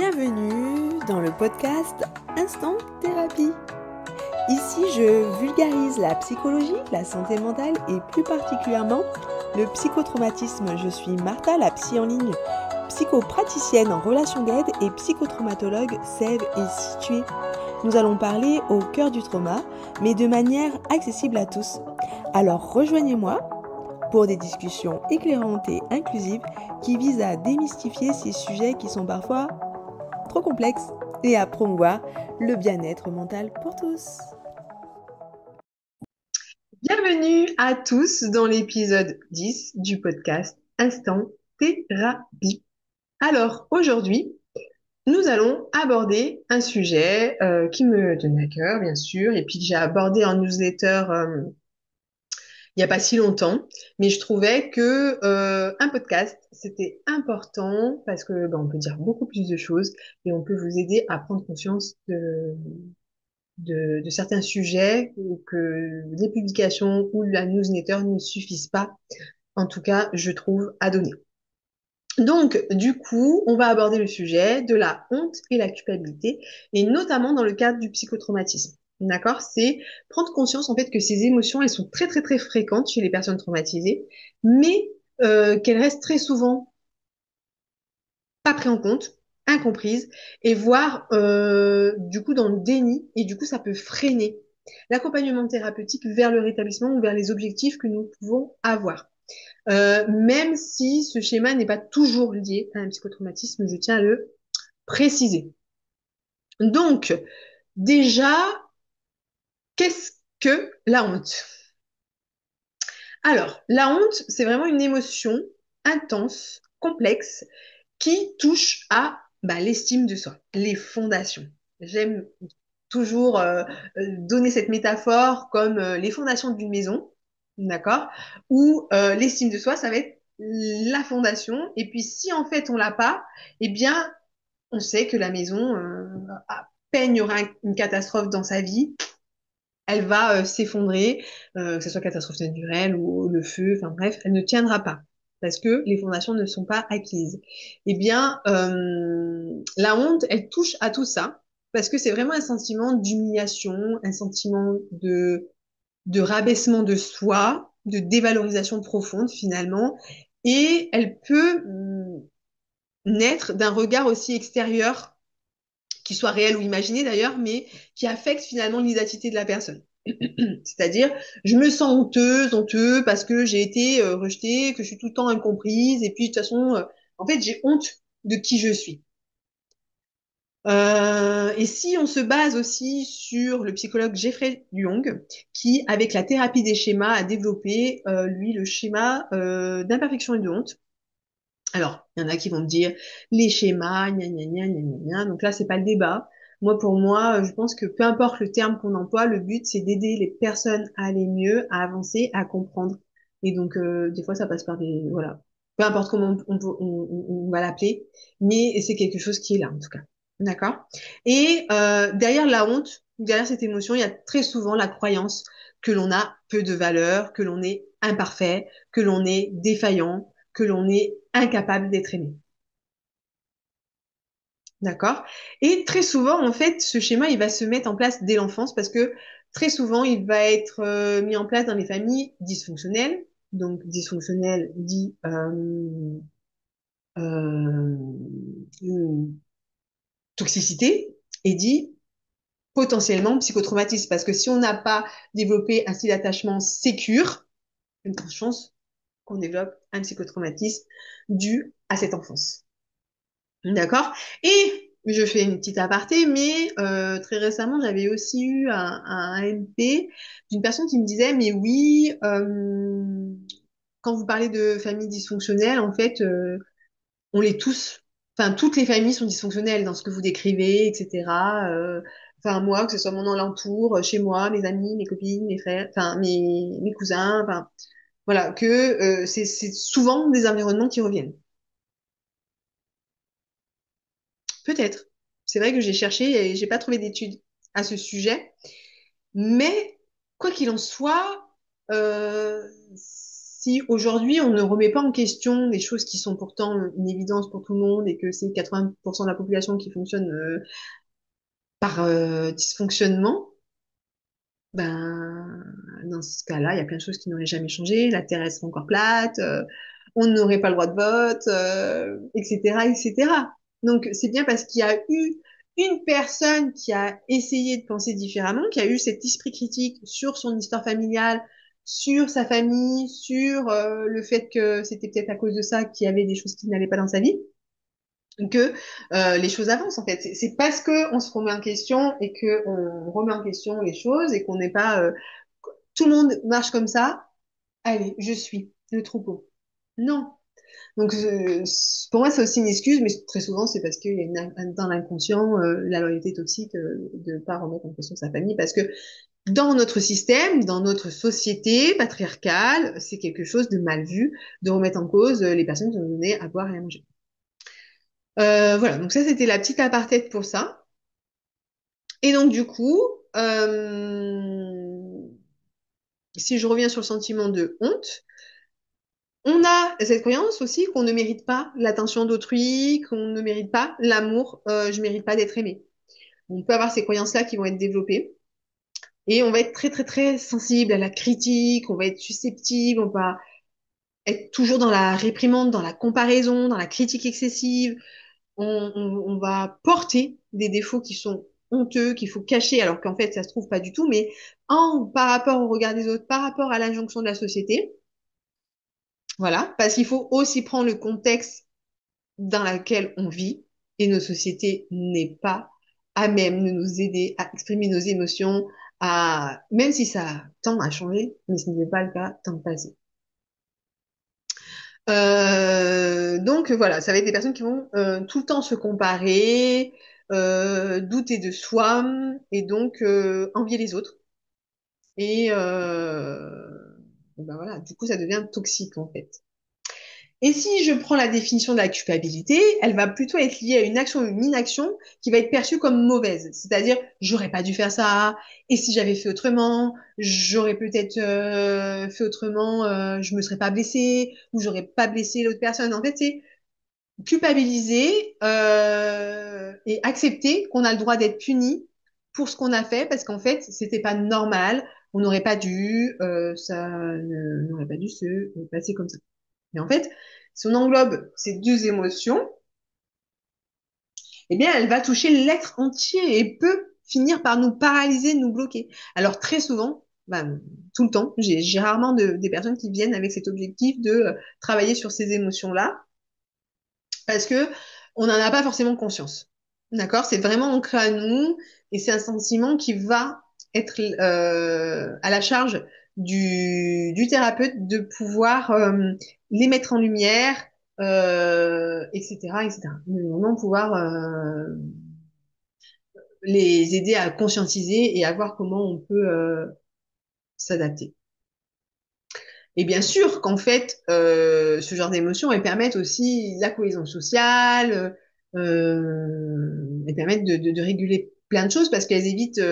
Bienvenue dans le podcast Instant Thérapie. Ici, je vulgarise la psychologie, la santé mentale et plus particulièrement le psychotraumatisme. Je suis Martha, la psy en ligne, psychopraticienne en relation d'aide et psychotraumatologue sève et située. Nous allons parler au cœur du trauma, mais de manière accessible à tous. Alors rejoignez-moi pour des discussions éclairantes et inclusives qui visent à démystifier ces sujets qui sont parfois trop complexes et à promouvoir le bien-être mental pour tous. Bienvenue à tous dans l'épisode 10 du podcast Instant Thérapie. Alors aujourd'hui, nous allons aborder un sujet qui me tenait à cœur, bien sûr, et puis que j'ai abordé en newsletter il n'y a pas si longtemps, mais je trouvais que un podcast, c'était important parce que on peut dire beaucoup plus de choses et on peut vous aider à prendre conscience de certains sujets que les publications ou la newsletter ne suffisent pas, en tout cas, je trouve, à donner. Donc, du coup, on va aborder le sujet de la honte et la culpabilité, et notamment dans le cadre du psychotraumatisme. D'accord? C'est prendre conscience, en fait, que ces émotions, elles sont très, très, très fréquentes chez les personnes traumatisées, mais qu'elles restent très souvent pas prises en compte, incomprises, et voire, du coup, dans le déni, et du coup, ça peut freiner l'accompagnement thérapeutique vers le rétablissement ou vers les objectifs que nous pouvons avoir. Même si ce schéma n'est pas toujours lié à un psychotraumatisme, je tiens à le préciser. Donc, déjà, qu'est-ce que la honte? Alors, la honte, c'est vraiment une émotion intense, complexe, qui touche à l'estime de soi, les fondations. J'aime toujours donner cette métaphore comme les fondations d'une maison, d'accord? Où l'estime de soi, ça va être la fondation. Et puis si en fait on l'a pas, eh bien on sait que la maison, à peine il y aura une catastrophe dans sa vie, elle va s'effondrer, que ce soit catastrophe naturelle ou le feu, enfin bref, elle ne tiendra pas parce que les fondations ne sont pas acquises. Eh bien, la honte, elle touche à tout ça parce que c'est vraiment un sentiment d'humiliation, un sentiment de rabaissement de soi, de dévalorisation profonde finalement, et elle peut naître d'un regard aussi extérieur, qui soit réel ou imaginé d'ailleurs, mais qui affecte finalement l'identité de la personne. C'est-à-dire, je me sens honteuse, honteux, parce que j'ai été rejetée, que je suis tout le temps incomprise, et puis de toute façon, en fait, j'ai honte de qui je suis. Et si on se base aussi sur le psychologue Jeffrey Young, qui, avec la thérapie des schémas, a développé, lui, le schéma d'imperfection et de honte. Alors, il y en a qui vont me dire les schémas, gna gna gna gna gna gna. Donc là, c'est pas le débat. Moi, pour moi, je pense que peu importe le terme qu'on emploie, le but, c'est d'aider les personnes à aller mieux, à avancer, à comprendre. Et donc, des fois, ça passe par des, voilà, peu importe comment on va l'appeler, mais c'est quelque chose qui est là, en tout cas. D'accord? Et derrière la honte, derrière cette émotion, il y a très souvent la croyance que l'on a peu de valeur, que l'on est imparfait, que l'on est défaillant, que l'on est incapable d'être aimé. D'accord? Et très souvent, en fait, ce schéma, il va se mettre en place dès l'enfance parce que très souvent, il va être mis en place dans les familles dysfonctionnelles. Donc, dysfonctionnel dit euh, toxicité et dit potentiellement psychotraumatisme. Parce que si on n'a pas développé un style d'attachement sécure, il y a une grande chance qu'on développe un psychotraumatisme dû à cette enfance. D'accord? Et je fais une petite aparté, mais très récemment, j'avais aussi eu un MP d'une personne qui me disait, mais oui, quand vous parlez de famille dysfonctionnelle, en fait, on les tous, enfin, toutes les familles sont dysfonctionnelles dans ce que vous décrivez, etc. Enfin, moi, que ce soit mon alentour, chez moi, mes amis, mes copines, mes frères, enfin, mes cousins, enfin, voilà, que c'est souvent des environnements qui reviennent. Peut-être. C'est vrai que j'ai cherché et j'ai pas trouvé d'études à ce sujet. Mais quoi qu'il en soit, si aujourd'hui on ne remet pas en question des choses qui sont pourtant une évidence pour tout le monde et que c'est 80% de la population qui fonctionne par dysfonctionnement, ben dans ce cas-là, il y a plein de choses qui n'auraient jamais changé. La Terre elle serait encore plate, on n'aurait pas le droit de vote, etc., etc. Donc c'est bien parce qu'il y a eu une personne qui a essayé de penser différemment, qui a eu cet esprit critique sur son histoire familiale, sur sa famille, sur le fait que c'était peut-être à cause de ça qu'il y avait des choses qui n'allaient pas dans sa vie, que les choses avancent en fait. C'est parce que on se remet en question et que on remet en question les choses et qu'on n'est pas tout le monde marche comme ça. Allez, je suis le troupeau. Non. Donc pour moi c'est aussi une excuse, mais très souvent c'est parce qu'il y a dans l'inconscient la loyauté toxique de pas remettre en question sa famille parce que dans notre système, dans notre société patriarcale, c'est quelque chose de mal vu de remettre en cause les personnes qui ont donné à boire et à manger. Voilà, donc ça c'était la petite aparté pour ça. Et donc du coup, si je reviens sur le sentiment de honte, on a cette croyance aussi qu'on ne mérite pas l'attention d'autrui, qu'on ne mérite pas l'amour, je mérite pas d'être aimé. On peut avoir ces croyances-là qui vont être développées et on va être très très très sensible à la critique, on va être susceptible, on va être toujours dans la réprimande, dans la comparaison, dans la critique excessive. On va porter des défauts qui sont honteux, qu'il faut cacher, alors qu'en fait ça se trouve pas du tout, mais par rapport au regard des autres, par rapport à l'injonction de la société, voilà, parce qu'il faut aussi prendre le contexte dans lequel on vit et notre société n'est pas à même de nous aider à exprimer nos émotions, même si ça tend à changer, mais ce n'est pas le cas tant passé. Donc voilà, ça va être des personnes qui vont tout le temps se comparer, douter de soi et donc envier les autres. Et ben voilà, du coup, ça devient toxique en fait. Et si je prends la définition de la culpabilité, elle va plutôt être liée à une action ou une inaction qui va être perçue comme mauvaise. C'est-à-dire, j'aurais pas dû faire ça, et si j'avais fait autrement, j'aurais peut-être fait autrement, je me serais pas blessée, ou j'aurais pas blessé l'autre personne. En fait, c'est culpabiliser et accepter qu'on a le droit d'être puni pour ce qu'on a fait, parce qu'en fait, c'était pas normal, on n'aurait pas dû, ça n'aurait pas dû se passer comme ça. Mais en fait, si on englobe ces deux émotions, eh bien, elle va toucher l'être entier et peut finir par nous paralyser, nous bloquer. Alors, très souvent, bah, tout le temps, j'ai rarement des personnes qui viennent avec cet objectif de travailler sur ces émotions-là parce que on n'en a pas forcément conscience. D'accord? C'est vraiment ancré à nous et c'est un sentiment qui va être à la charge du thérapeute de pouvoir les mettre en lumière, etc., etc. De vraiment pouvoir les aider à conscientiser et à voir comment on peut s'adapter. Et bien sûr qu'en fait, ce genre d'émotions, elles permettent aussi la cohésion sociale, elles permettent de réguler plein de choses parce qu'elles évitent,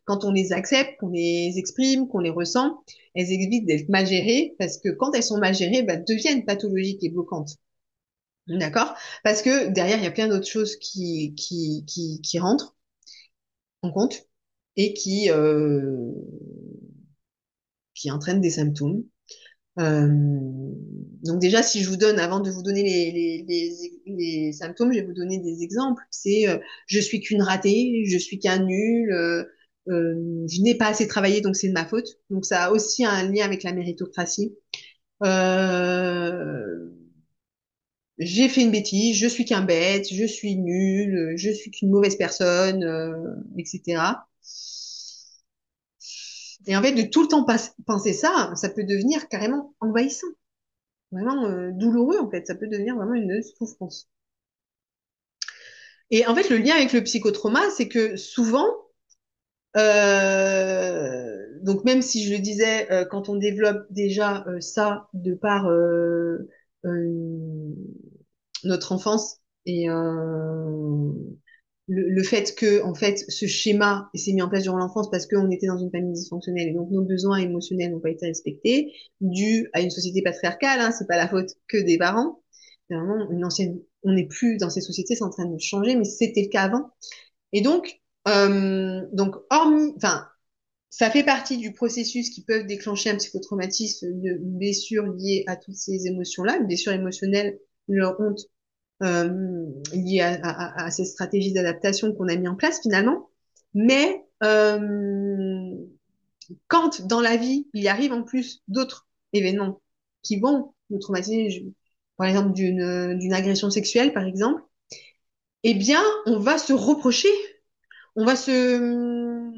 quand on les accepte, qu'on les exprime, qu'on les ressent, elles évitent d'être mal gérées parce que quand elles sont mal gérées, bah, deviennent pathologiques et bloquantes. D'accord? Parce que derrière, il y a plein d'autres choses qui rentrent en compte et qui entraînent des symptômes. Euh, donc déjà, si je vous donne, avant de vous donner les symptômes, je vais vous donner des exemples. C'est je suis qu'une ratée, je suis qu'un nul, je n'ai pas assez travaillé, donc c'est de ma faute. Donc ça a aussi un lien avec la méritocratie. Euh, j'ai fait une bêtise, je suis qu'un bête, je suis nul, je suis qu'une mauvaise personne, etc. Et en fait, de tout le temps penser ça, ça peut devenir carrément envahissant. Vraiment douloureux en fait. Ça peut devenir vraiment une souffrance. Et en fait, le lien avec le psychotrauma, c'est que souvent, donc même si je le disais, quand on développe déjà ça de par euh, notre enfance et le fait que, en fait, ce schéma s'est mis en place durant l'enfance parce qu'on était dans une famille dysfonctionnelle et donc nos besoins émotionnels n'ont pas été respectés, dû à une société patriarcale, hein, c'est pas la faute que des parents. C'est vraiment une ancienne, on n'est plus dans ces sociétés, c'est en train de changer, mais c'était le cas avant. Et donc, hormis, enfin, ça fait partie du processus qui peuvent déclencher un psychotraumatisme de blessures liées à toutes ces émotions-là, une blessure émotionnelle, leur honte liées à ces stratégies d'adaptation qu'on a mis en place finalement. Mais quand dans la vie, il y arrive en plus d'autres événements qui vont nous traumatiser, par exemple d'une agression sexuelle, par exemple, eh bien, on va se reprocher, on va se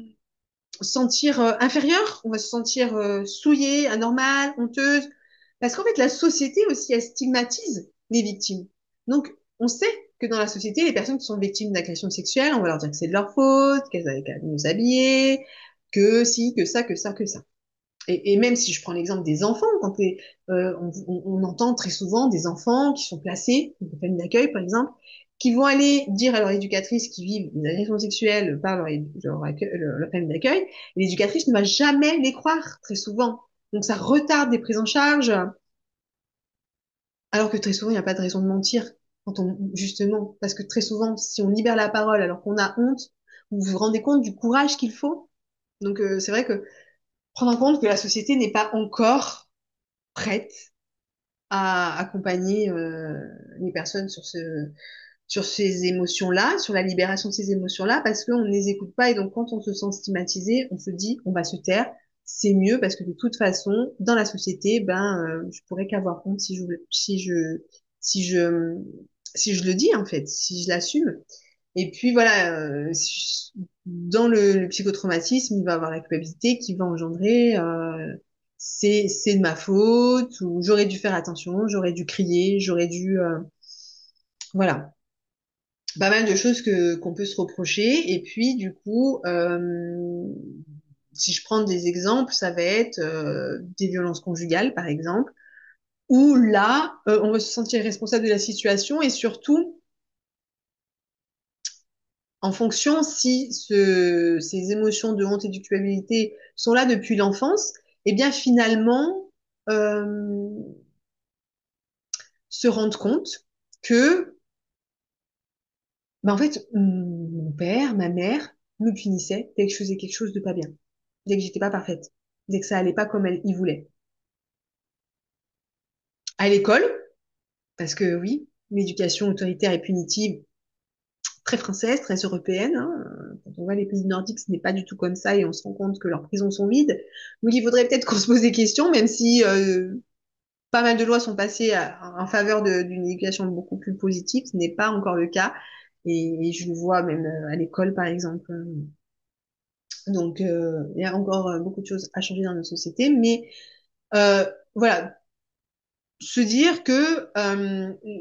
sentir inférieur, on va se sentir souillé, anormal, honteuse, parce qu'en fait, la société aussi, elle stigmatise les victimes. Donc, on sait que dans la société, les personnes qui sont victimes d'agressions sexuelles, on va leur dire que c'est de leur faute, qu'elles avaient qu'à mieux s'habiller, que si, que ça, que ça, que ça. Et même si je prends l'exemple des enfants, on entend très souvent des enfants qui sont placés, dans des familles d'accueil par exemple, qui vont aller dire à leur éducatrice qui vivent une agression sexuelle par leur famille d'accueil, et l'éducatrice ne va jamais les croire très souvent. Donc ça retarde des prises en charge, alors que très souvent il n'y a pas de raison de mentir justement, parce que très souvent si on libère la parole alors qu'on a honte, vous vous rendez compte du courage qu'il faut. Donc c'est vrai que prendre en compte que la société n'est pas encore prête à accompagner les personnes sur ces émotions-là, sur la libération de ces émotions-là, parce qu'on ne les écoute pas. Et donc, quand on se sent stigmatisé, on se dit, on va se taire. C'est mieux parce que de toute façon, dans la société, je pourrais qu'avoir honte si je, si je le dis, en fait, si je l'assume. Et puis voilà, dans le psychotraumatisme, il va avoir la culpabilité qui va engendrer c'est de ma faute ou j'aurais dû faire attention, j'aurais dû crier, j'aurais dû voilà, pas mal de choses que qu'on peut se reprocher. Et puis du coup, si je prends des exemples, ça va être des violences conjugales par exemple, où là, on va se sentir responsable de la situation et surtout en fonction si ces émotions de honte et de culpabilité sont là depuis l'enfance, eh bien finalement euh, se rendre compte que en fait mon père, ma mère me punissaient dès que je faisais quelque chose de pas bien, dès que j'étais pas parfaite, dès que ça allait pas comme ils voulaient. À l'école, parce que oui, l'éducation autoritaire et punitive très française, très européenne. Hein. Quand on voit les pays nordiques, ce n'est pas du tout comme ça et on se rend compte que leurs prisons sont vides. Donc il faudrait peut-être qu'on se pose des questions, même si pas mal de lois sont passées en faveur d'une éducation beaucoup plus positive, ce n'est pas encore le cas. Et je le vois même à l'école, par exemple. Donc il y a encore beaucoup de choses à changer dans notre société, mais euh, voilà, se dire que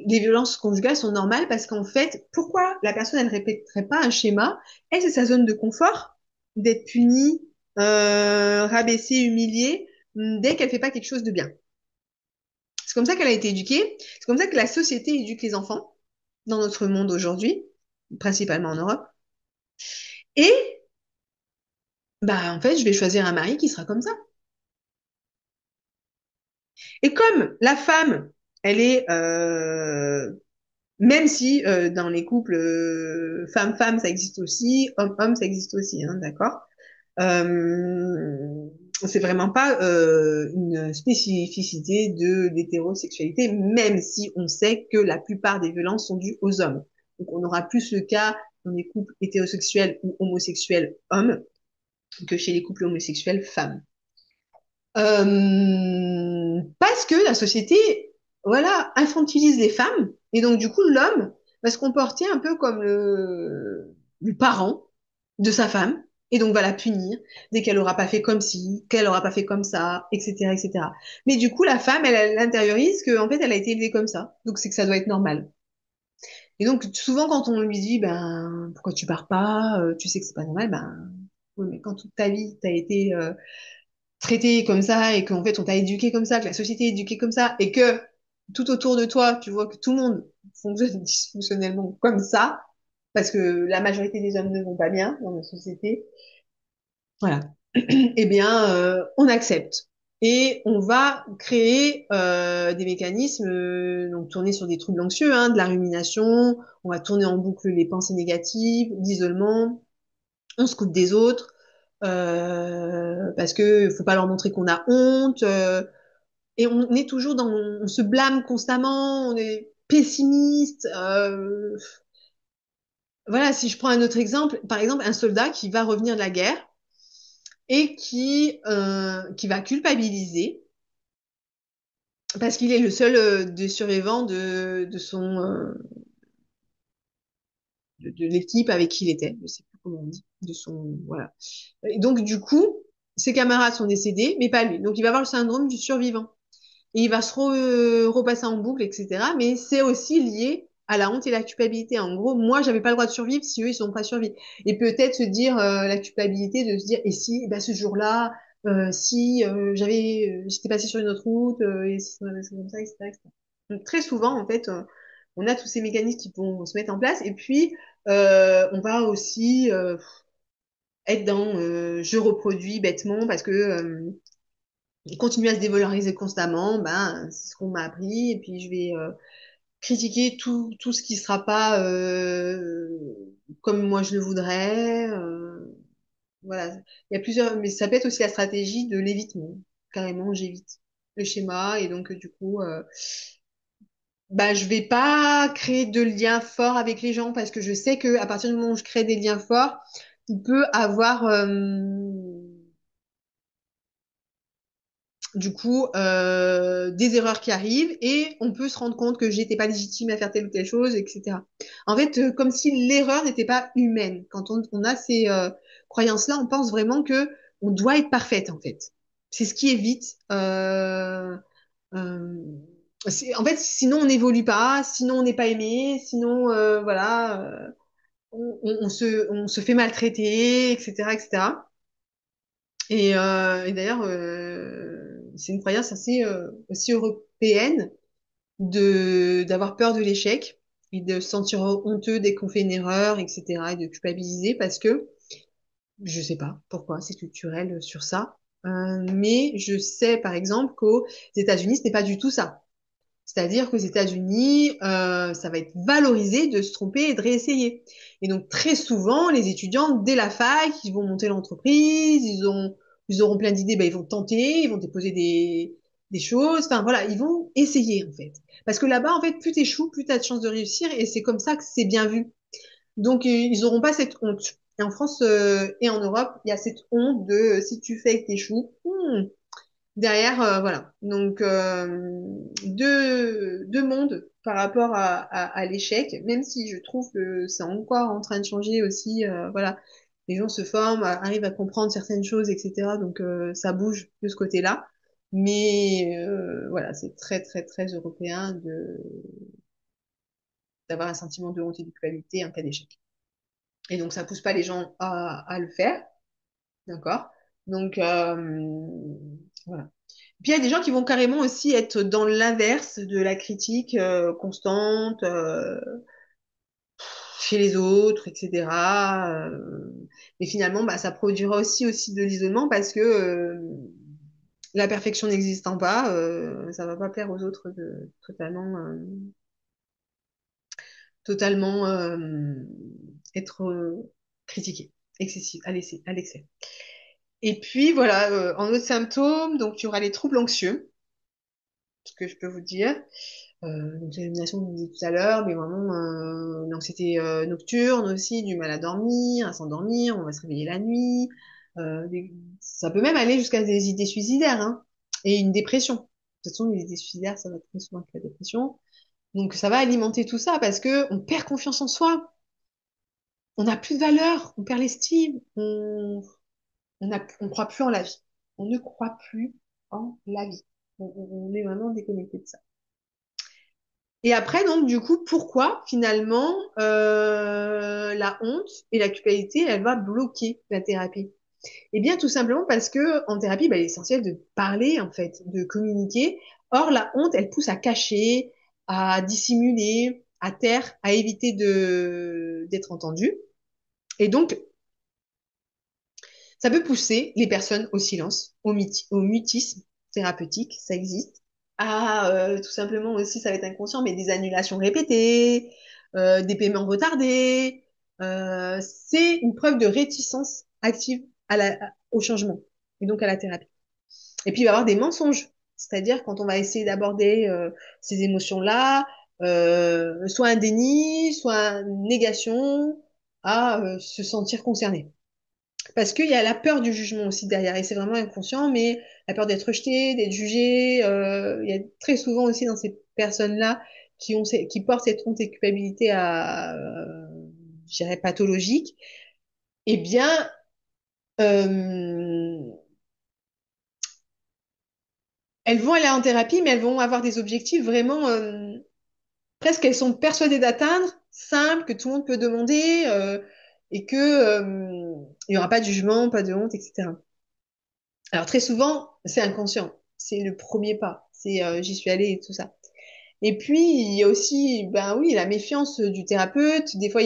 les violences conjugales sont normales parce qu'en fait, pourquoi la personne elle répéterait pas un schéma? Elle, c'est sa zone de confort d'être punie, rabaissée, humiliée dès qu'elle fait pas quelque chose de bien. C'est comme ça qu'elle a été éduquée. C'est comme ça que la société éduque les enfants dans notre monde aujourd'hui, principalement en Europe. Et bah en fait, je vais choisir un mari qui sera comme ça. Et comme la femme, elle est même si dans les couples femme-femme, ça existe aussi, homme-homme, ça existe aussi, hein, d'accord? C'est vraiment pas une spécificité de l'hétérosexualité, même si on sait que la plupart des violences sont dues aux hommes. Donc on aura plus le cas dans les couples hétérosexuels ou homosexuels hommes que chez les couples homosexuels femmes. Parce que la société, voilà, infantilise les femmes, et donc du coup l'homme va se comporter un peu comme le parent de sa femme, et donc va la punir dès qu'elle aura pas fait comme ci, qu'elle aura pas fait comme ça, etc., etc. Mais du coup la femme, elle intériorise que en fait elle a été élevée comme ça, donc c'est que ça doit être normal. Et donc souvent quand on lui dit ben pourquoi tu pars pas, tu sais que c'est pas normal, ben oui, mais quand toute ta vie t'as été traité comme ça et qu'en fait on t'a éduqué comme ça, que la société est éduquée comme ça et que tout autour de toi, tu vois que tout le monde fonctionne dysfonctionnellement comme ça, parce que la majorité des hommes ne vont pas bien dans notre société. Voilà. Eh bien, on accepte. Et on va créer des mécanismes, donc tourner sur des troubles anxieux, hein, de la rumination, on va tourner en boucle les pensées négatives, l'isolement, on se coupe des autres, parce que faut pas leur montrer qu'on a honte, et on est toujours dans, on se blâme constamment, on est pessimiste. Voilà, si je prends un autre exemple, par exemple, un soldat qui va revenir de la guerre et qui va culpabiliser parce qu'il est le seul des survivants de l'équipe avec qui il était. Je sais plus comment on dit, de son, voilà. Et donc, du coup, ses camarades sont décédés, mais pas lui. Donc, il va avoir le syndrome du survivant. Et il va repasser en boucle, etc. Mais c'est aussi lié à la honte et la culpabilité. En gros, moi, j'avais pas le droit de survivre si eux, ils sont pas survécu. Et peut-être se dire la culpabilité de se dire, et si, bah, ce jour-là, si j'étais passé sur une autre route, et c'est comme ça, etc., etc. Donc, très souvent, en fait, on a tous ces mécanismes qui vont se mettre en place. Et puis, on va aussi être dans je reproduis bêtement parce que continuer à se dévaloriser constamment, ben, c'est ce qu'on m'a appris. Et puis, je vais critiquer tout ce qui sera pas comme moi je le voudrais. Voilà. Il y a plusieurs, mais ça peut être aussi la stratégie de l'évitement. Carrément, j'évite le schéma et donc du coup, bah, je vais pas créer de liens forts avec les gens parce que je sais que à partir du moment où je crée des liens forts, il peut avoir du coup des erreurs qui arrivent et on peut se rendre compte que j'étais pas légitime à faire telle ou telle chose, etc. En fait, comme si l'erreur n'était pas humaine. Quand on a ces croyances-là, on pense vraiment que on doit être parfaite, en fait. C'est ce qui évite. Euh, en fait, sinon on n'évolue pas, sinon on n'est pas aimé, sinon voilà, on se fait maltraiter, etc., etc. Et d'ailleurs, c'est une croyance assez aussi européenne de d'avoir peur de l'échec et de se sentir honteux dès qu'on fait une erreur, etc. et de culpabiliser parce que je sais pas pourquoi c'est culturel sur ça, mais je sais par exemple qu'aux États-Unis ce n'est pas du tout ça. C'est-à-dire qu'aux États-Unis, ça va être valorisé de se tromper et de réessayer. Et donc très souvent, les étudiants dès la fac, ils vont monter l'entreprise, ils auront plein d'idées, ben, ils vont tenter, ils vont déposer des choses. Enfin voilà, ils vont essayer en fait. Parce que là-bas, en fait, plus t'échoues, plus t'as de chances de réussir, et c'est comme ça que c'est bien vu. Donc ils n'auront pas cette honte. Et en France et en Europe, il y a cette honte de si tu fais et que t'échoues, derrière, voilà. Donc, deux mondes par rapport à l'échec, même si je trouve que c'est encore en train de changer aussi. Voilà, les gens se forment, arrivent à comprendre certaines choses, etc. Donc, ça bouge de ce côté-là. Mais voilà, c'est très, très, très européen d'avoir un sentiment de honte et de culpabilité en cas d'échec. Et donc, ça pousse pas les gens à le faire, d'accord? Donc, voilà. Puis il y a des gens qui vont carrément aussi être dans l'inverse de la critique constante chez les autres, etc. Mais finalement, bah, ça produira aussi de l'isolement parce que la perfection n'existant pas, ça va pas plaire aux autres de totalement être critiqué, excessif, à l'excès. Et puis voilà, en autre symptôme, donc il y aura les troubles anxieux, ce que je peux vous dire. Donc l'élimination, on disait tout à l'heure, mais vraiment l'anxiété nocturne aussi, du mal à dormir, à s'endormir, on va se réveiller la nuit. Ça peut même aller jusqu'à des idées suicidaires, hein, et une dépression. De toute façon, les idées suicidaires, ça va très souvent avec la dépression. Donc ça va alimenter tout ça parce que on perd confiance en soi, on n'a plus de valeur, on perd l'estime, on croit plus en la vie. On ne croit plus en la vie. On est vraiment déconnecté de ça. Et après, donc, du coup, pourquoi finalement la honte et la culpabilité, elle va bloquer la thérapie? Eh bien, tout simplement parce que en thérapie, bah, il est essentiel de parler, en fait, de communiquer. Or, la honte, elle pousse à cacher, à dissimuler. à taire, à éviter d'être entendu. Et donc, ça peut pousser les personnes au silence, au mutisme thérapeutique, ça existe. À tout simplement aussi, ça va être inconscient, mais des annulations répétées, des paiements retardés. C'est une preuve de réticence active au changement et donc à la thérapie. Et puis, il va y avoir des mensonges. C'est-à-dire quand on va essayer d'aborder ces émotions-là, soit un déni, soit une négation, à se sentir concerné. Parce qu'il y a la peur du jugement aussi derrière, et c'est vraiment inconscient, mais la peur d'être rejeté, d'être jugé, il y a très souvent aussi dans ces personnes-là qui portent cette honte et culpabilité à, je dirais, pathologique, eh bien, euh, elles vont aller en thérapie, mais elles vont avoir des objectifs vraiment, presque elles sont persuadées d'atteindre, simples, que tout le monde peut demander, et que, il n'y aura pas de jugement, pas de honte, etc. Alors très souvent, c'est inconscient. C'est le premier pas. C'est j'y suis allée et tout ça. Et puis, il y a aussi, ben oui, la méfiance du thérapeute. Des fois,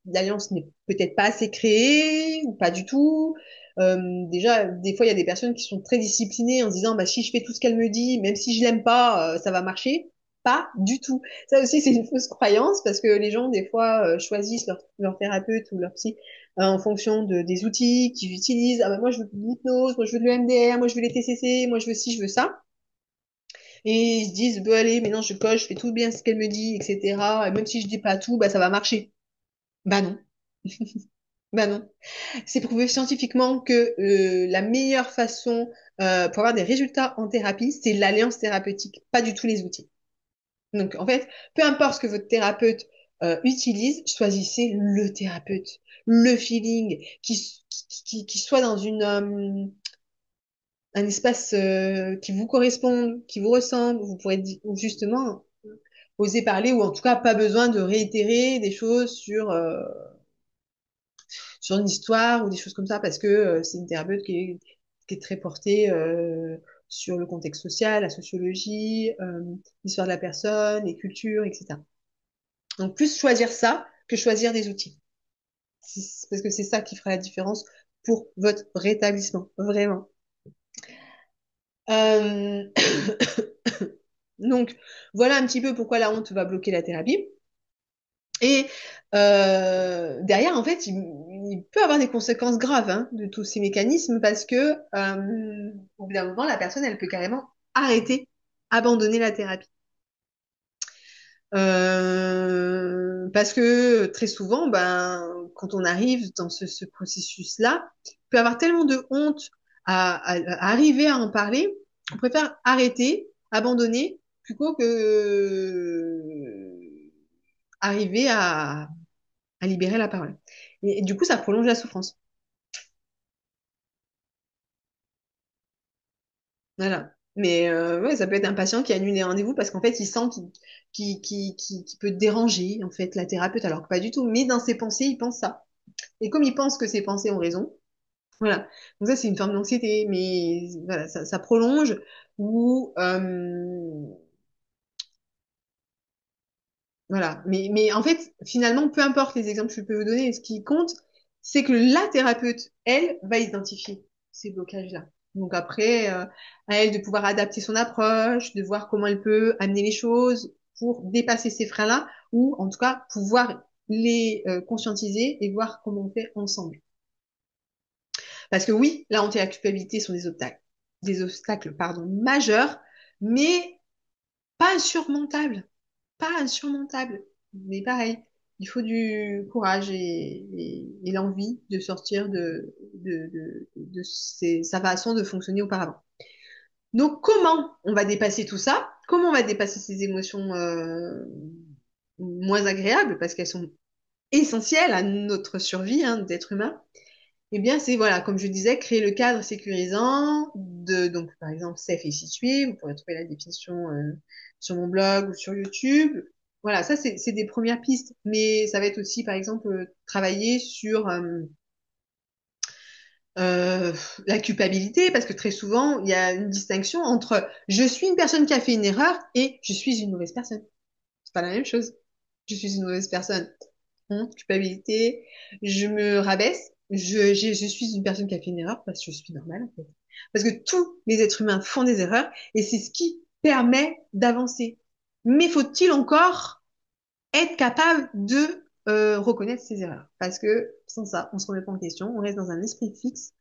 l'alliance n'est peut-être pas assez créée ou pas du tout. Déjà, des fois, il y a des personnes qui sont très disciplinées en se disant, bah, si je fais tout ce qu'elle me dit, même si je l'aime pas, ça va marcher. Pas du tout. Ça aussi, c'est une fausse croyance parce que les gens, des fois, choisissent leur thérapeute ou leur psy en fonction des outils qu'ils utilisent. Ah, bah, moi, je veux de l'hypnose, moi, je veux de l'EMDR, moi, je veux les TCC, moi, je veux ci, je veux ça. Et ils se disent, bah, allez, maintenant je coche, je fais tout bien ce qu'elle me dit, etc. Et même si je dis pas tout, bah, ça va marcher. Bah non, bah non. C'est prouvé scientifiquement que la meilleure façon pour avoir des résultats en thérapie, c'est l'alliance thérapeutique, pas du tout les outils. Donc, en fait, peu importe ce que votre thérapeute utilise, choisissez le thérapeute, le feeling, qui soit dans un espace qui vous corresponde, qui vous ressemble, vous pourrez justement oser parler ou en tout cas pas besoin de réitérer des choses sur une histoire ou des choses comme ça parce que c'est une thérapeute qui est très portée sur le contexte social, la sociologie, l'histoire de la personne, les cultures, etc. Donc plus choisir ça que choisir des outils. Parce que c'est ça qui fera la différence pour votre rétablissement, vraiment. Euh, Donc, voilà un petit peu pourquoi la honte va bloquer la thérapie. Et derrière, en fait, il peut avoir des conséquences graves hein, de tous ces mécanismes parce que au bout d'un moment, la personne, elle peut carrément arrêter, abandonner la thérapie. Parce que très souvent, ben, quand on arrive dans ce processus-là, il peut y avoir tellement de honte à arriver à en parler, on préfère arrêter, abandonner, plutôt que arriver à libérer la parole. Et du coup, ça prolonge la souffrance. Voilà. Mais ouais, ça peut être un patient qui annule les rendez-vous parce qu'en fait, il sent qu'il peut déranger en fait la thérapeute, alors que pas du tout. Mais dans ses pensées, il pense ça. Et comme il pense que ses pensées ont raison, voilà. Donc ça, c'est une forme d'anxiété, mais voilà, ça prolonge ou voilà. Mais en fait, finalement, peu importe les exemples que je peux vous donner, ce qui compte, c'est que la thérapeute, elle, va identifier ces blocages-là. Donc après, à elle de pouvoir adapter son approche, de voir comment elle peut amener les choses pour dépasser ces freins-là, ou en tout cas pouvoir les conscientiser et voir comment on fait ensemble. Parce que oui, la honte et la culpabilité sont des obstacles, pardon, majeurs, mais pas insurmontables. Pas insurmontable, mais pareil, il faut du courage et l'envie de sortir de sa façon de fonctionner auparavant. Donc, comment on va dépasser tout ça? Comment on va dépasser ces émotions moins agréables parce qu'elles sont essentielles à notre survie hein, d'être humain? Eh bien, c'est, voilà, comme je disais, créer le cadre sécurisant donc, par exemple, safe et situé. Vous pourrez trouver la définition sur mon blog ou sur YouTube. Voilà, ça, c'est des premières pistes. Mais ça va être aussi, par exemple, travailler sur euh, la culpabilité, parce que très souvent, il y a une distinction entre je suis une personne qui a fait une erreur et je suis une mauvaise personne. C'est pas la même chose. je suis une mauvaise personne. Honte, culpabilité, je me rabaisse, je suis une personne qui a fait une erreur parce que je suis normale, en fait. Parce que tous les êtres humains font des erreurs et c'est ce qui permet d'avancer. Mais faut-il encore être capable de reconnaître ses erreurs? Parce que sans ça, on se remet pas en question, on reste dans un esprit fixe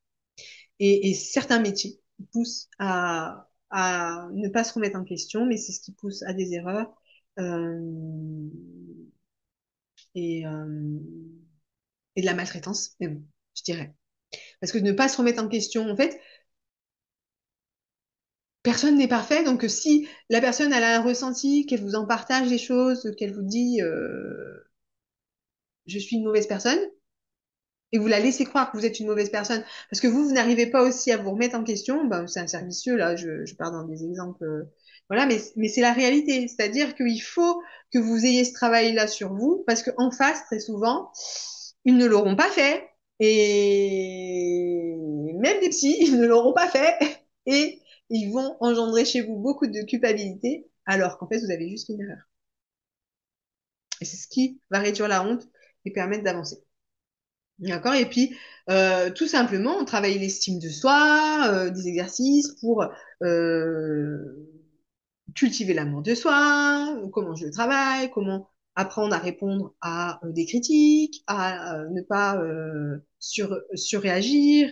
et certains métiers poussent à ne pas se remettre en question, mais c'est ce qui pousse à des erreurs. Euh, et, euh, et de la maltraitance, mais bon, je dirais. Parce que de ne pas se remettre en question, en fait, personne n'est parfait, donc si la personne elle a un ressenti, qu'elle vous en partage des choses, qu'elle vous dit je suis une mauvaise personne, et vous la laissez croire que vous êtes une mauvaise personne, parce que vous n'arrivez pas aussi à vous remettre en question, ben, c'est un cercle vicieux, là, je pars dans des exemples, voilà, mais c'est la réalité, c'est-à-dire qu'il faut que vous ayez ce travail-là sur vous, parce qu'en face, très souvent, ils ne l'auront pas fait, et même des psys, ils ne l'auront pas fait, et ils vont engendrer chez vous beaucoup de culpabilité, alors qu'en fait, vous avez juste une erreur. Et c'est ce qui va réduire la honte et permettre d'avancer. D'accord? Et puis, tout simplement, on travaille l'estime de soi, des exercices pour cultiver l'amour de soi, comment je le travaille, comment apprendre à répondre à des critiques, à ne pas surréagir.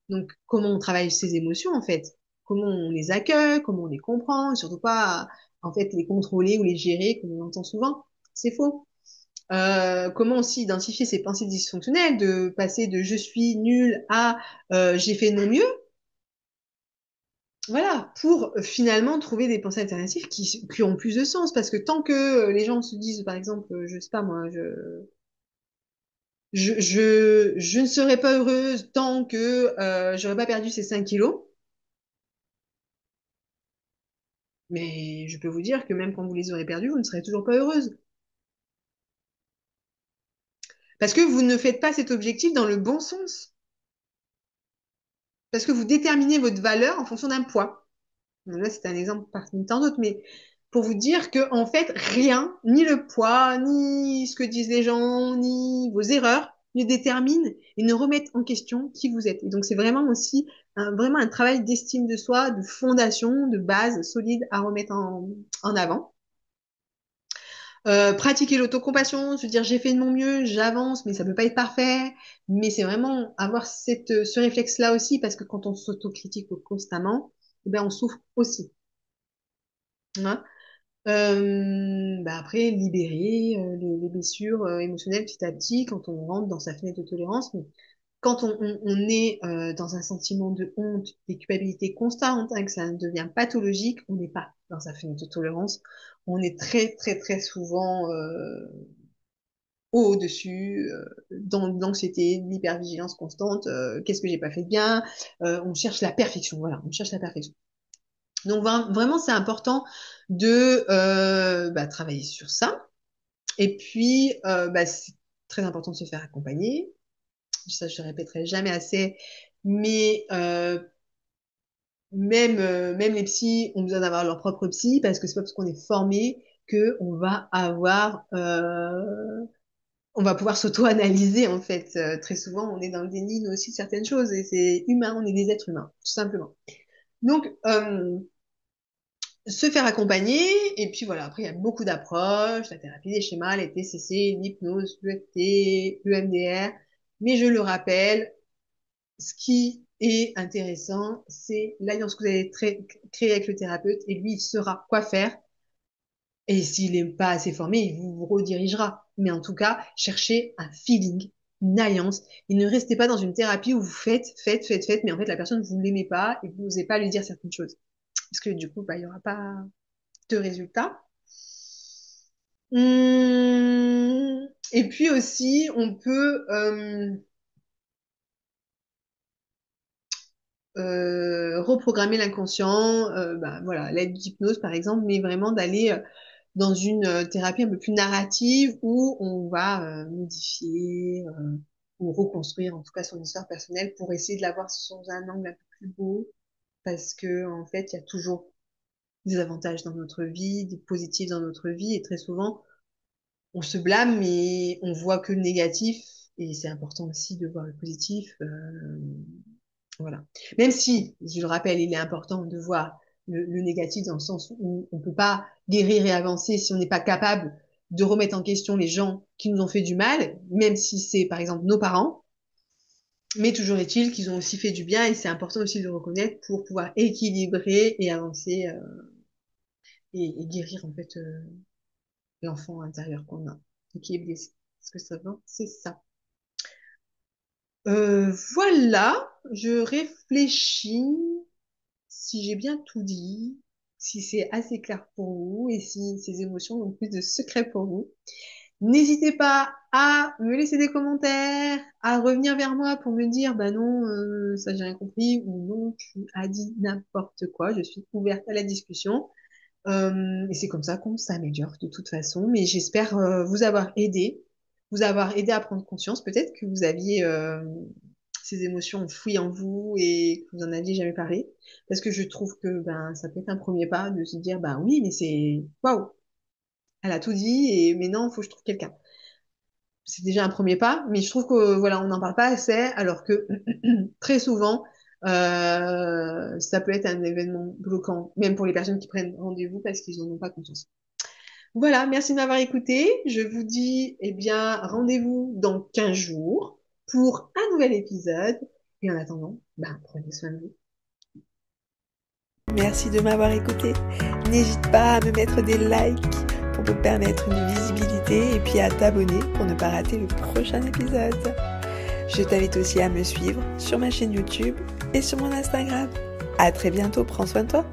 Donc, comment on travaille ses émotions, en fait. Comment on les accueille, comment on les comprend, et surtout pas, en fait, les contrôler ou les gérer, comme on entend souvent. C'est faux. Comment aussi identifier ces pensées dysfonctionnelles, de passer de je suis nul à j'ai fait de mon mieux, voilà, pour finalement trouver des pensées alternatives qui ont plus de sens. Parce que tant que les gens se disent, par exemple, je sais pas moi, je ne serai pas heureuse tant que j'aurais pas perdu ces 5 kilos, mais je peux vous dire que même quand vous les aurez perdus, vous ne serez toujours pas heureuse. Parce que vous ne faites pas cet objectif dans le bon sens. Parce que vous déterminez votre valeur en fonction d'un poids. Là, c'est un exemple parmi tant d'autres, mais pour vous dire que, en fait, rien, ni le poids, ni ce que disent les gens, ni vos erreurs, ne déterminent et ne remettent en question qui vous êtes. Et donc, c'est vraiment aussi vraiment un travail d'estime de soi, de fondation, de base solide à remettre en avant. Pratiquer l'autocompassion, se dire j'ai fait de mon mieux, j'avance, mais ça peut pas être parfait. Mais c'est vraiment avoir ce réflexe-là aussi, parce que quand on s'autocritique constamment, eh ben, on souffre aussi. Hein. Bah après, libérer les blessures émotionnelles petit à petit quand on rentre dans sa fenêtre de tolérance. Mais quand on est dans un sentiment de honte et culpabilité constante, hein, que ça devient pathologique, on n'est pas dans sa fenêtre de tolérance. On est très, très, très souvent au-dessus, dans l'anxiété, l'hypervigilance constante. Qu'est-ce que j'ai pas fait de bien? On cherche la perfection. Voilà, on cherche la perfection. Donc vraiment, c'est important de bah, travailler sur ça. Et puis, bah, c'est très important de se faire accompagner. Ça, je ne répéterai jamais assez. Mais même les psys ont besoin d'avoir leur propre psy parce que c'est pas parce qu'on est formé que on va pouvoir s'auto-analyser en fait. Très souvent, on est dans le déni nous aussi de certaines choses et c'est humain, on est des êtres humains, tout simplement. Donc, se faire accompagner, et puis voilà, après il y a beaucoup d'approches, la thérapie des schémas, les TCC, l'hypnose, l'EFT, l'EMDR, mais je le rappelle, ce qui est intéressant, c'est l'alliance que vous allez créer avec le thérapeute, et lui, il saura quoi faire, et s'il n'est pas assez formé, il vous redirigera. Mais en tout cas, cherchez un feeling, une alliance, et ne restez pas dans une thérapie où vous faites, mais en fait la personne, vous ne l'aimez pas, et vous n'osez pas lui dire certaines choses. Parce que du coup, bah, il n'y aura pas de résultats. Et puis aussi, on peut reprogrammer l'inconscient, bah, voilà, à l'aide d'hypnose par exemple, mais vraiment d'aller dans une thérapie un peu plus narrative où on va modifier ou reconstruire en tout cas son histoire personnelle pour essayer de la voir sous un angle un peu plus beau, parce que en fait, il y a toujours des avantages dans notre vie, des positifs dans notre vie, et très souvent, on se blâme, mais on voit que le négatif, et c'est important aussi de voir le positif. Voilà. Même si, je le rappelle, il est important de voir le négatif dans le sens où on peut pas guérir et avancer si on n'est pas capable de remettre en question les gens qui nous ont fait du mal, même si c'est par exemple nos parents. Mais toujours est-il qu'ils ont aussi fait du bien et c'est important aussi de le reconnaître pour pouvoir équilibrer et avancer et guérir en fait l'enfant intérieur qu'on a et qui est blessé. Parce que ça va, c'est ça. Voilà, je réfléchis si j'ai bien tout dit, si c'est assez clair pour vous et si ces émotions ont plus de secrets pour vous. N'hésitez pas à me laisser des commentaires, à revenir vers moi pour me dire, bah non, ça j'ai rien compris, ou non, tu as dit n'importe quoi. Je suis ouverte à la discussion. Et c'est comme ça qu'on s'améliore de toute façon. Mais j'espère vous avoir aidé à prendre conscience. Peut-être que vous aviez ces émotions enfouies en vous et que vous en aviez jamais parlé. Parce que je trouve que ben ça peut être un premier pas de se dire, bah oui, mais c'est waouh, elle a tout dit et maintenant il faut que je trouve quelqu'un. C'est déjà un premier pas, mais je trouve que voilà, on n'en parle pas assez, alors que très souvent, ça peut être un événement bloquant, même pour les personnes qui prennent rendez-vous parce qu'ils n'en ont pas conscience. Voilà, merci de m'avoir écouté. Je vous dis, eh bien, rendez-vous dans 15 jours pour un nouvel épisode. Et en attendant, ben, prenez soin de vous. Merci de m'avoir écouté. N'hésite pas à me mettre des likes pour me permettre une visibilité et puis à t'abonner pour ne pas rater le prochain épisode. Je t'invite aussi à me suivre sur ma chaîne YouTube et sur mon Instagram. À très bientôt, prends soin de toi.